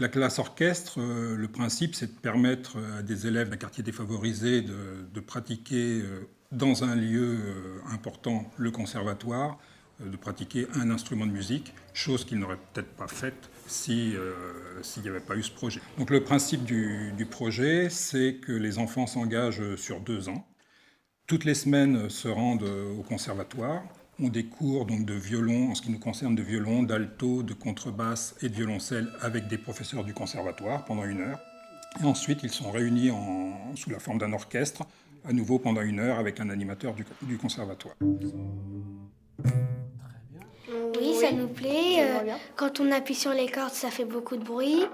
la classe orchestre, le principe, c'est de permettre à des élèves d'un quartier défavorisé de pratiquer dans un lieu important, le conservatoire, de pratiquer un instrument de musique, chose qu'ils n'auraient peut-être pas faite s'il n'y avait pas eu ce projet. Donc le principe du projet, c'est que les enfants s'engagent sur 2 ans. Toutes les semaines se rendent au conservatoire, ont des cours donc, de violon, en ce qui nous concerne de violon, d'alto, de contrebasse et de violoncelle avec des professeurs du conservatoire pendant 1 heure. Et ensuite, ils sont réunis sous la forme d'un orchestre, à nouveau pendant 1 heure avec un animateur du conservatoire. Oui, ça nous plaît. Quand on appuie sur les cordes, ça fait beaucoup de bruit.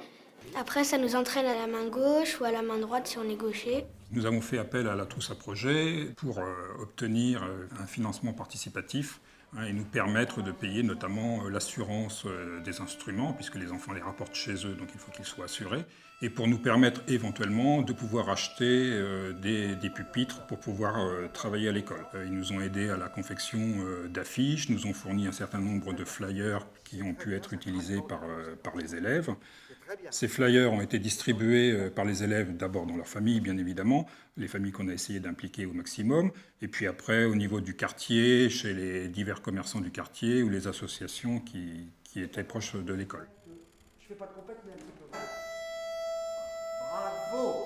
Après, ça nous entraîne à la main gauche ou à la main droite si on est gaucher. Nous avons fait appel à la Trousse à projet pour obtenir un financement participatif et nous permettre de payer notamment l'assurance des instruments, puisque les enfants les rapportent chez eux, donc il faut qu'ils soient assurés, et pour nous permettre éventuellement de pouvoir acheter des pupitres pour pouvoir travailler à l'école. Ils nous ont aidés à la confection d'affiches, nous ont fourni un certain nombre de flyers qui ont pu être utilisés par les élèves. Ces flyers ont été distribués par les élèves d'abord dans leurs familles, bien évidemment, les familles qu'on a essayé d'impliquer au maximum, et puis après au niveau du quartier, chez les divers commerçants du quartier ou les associations qui étaient proches de l'école. Je fais pas de compète, mais un petit peu. Bravo!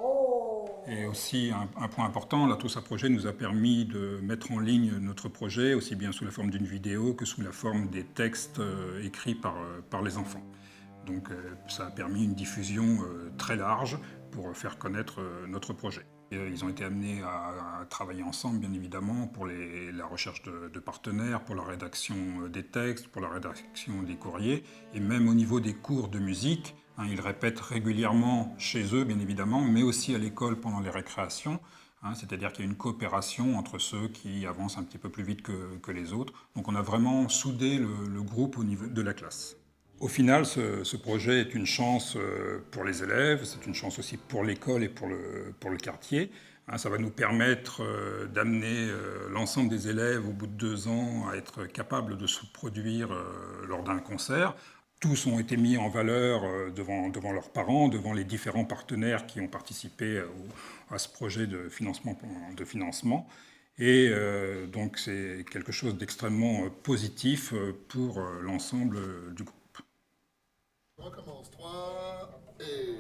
Oh! Et aussi un point important, la Trousse à projet nous a permis de mettre en ligne notre projet, aussi bien sous la forme d'une vidéo que sous la forme des textes écrits par les enfants. Donc ça a permis une diffusion très large pour faire connaître notre projet. Ils ont été amenés à travailler ensemble, bien évidemment, pour la recherche de partenaires, pour la rédaction des textes, pour la rédaction des courriers, et même au niveau des cours de musique. Ils répètent régulièrement chez eux, bien évidemment, mais aussi à l'école pendant les récréations. C'est-à-dire qu'il y a une coopération entre ceux qui avancent un petit peu plus vite que les autres. Donc on a vraiment soudé le groupe au niveau de la classe. Au final, ce projet est une chance pour les élèves, c'est une chance aussi pour l'école et pour le quartier. Ça va nous permettre d'amener l'ensemble des élèves au bout de 2 ans à être capables de se produire lors d'un concert. Tous ont été mis en valeur devant leurs parents, devant les différents partenaires qui ont participé à ce projet de financement. Et donc c'est quelque chose d'extrêmement positif pour l'ensemble du groupe. On recommence. 3 et...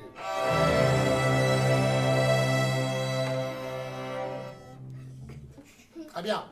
Très bien.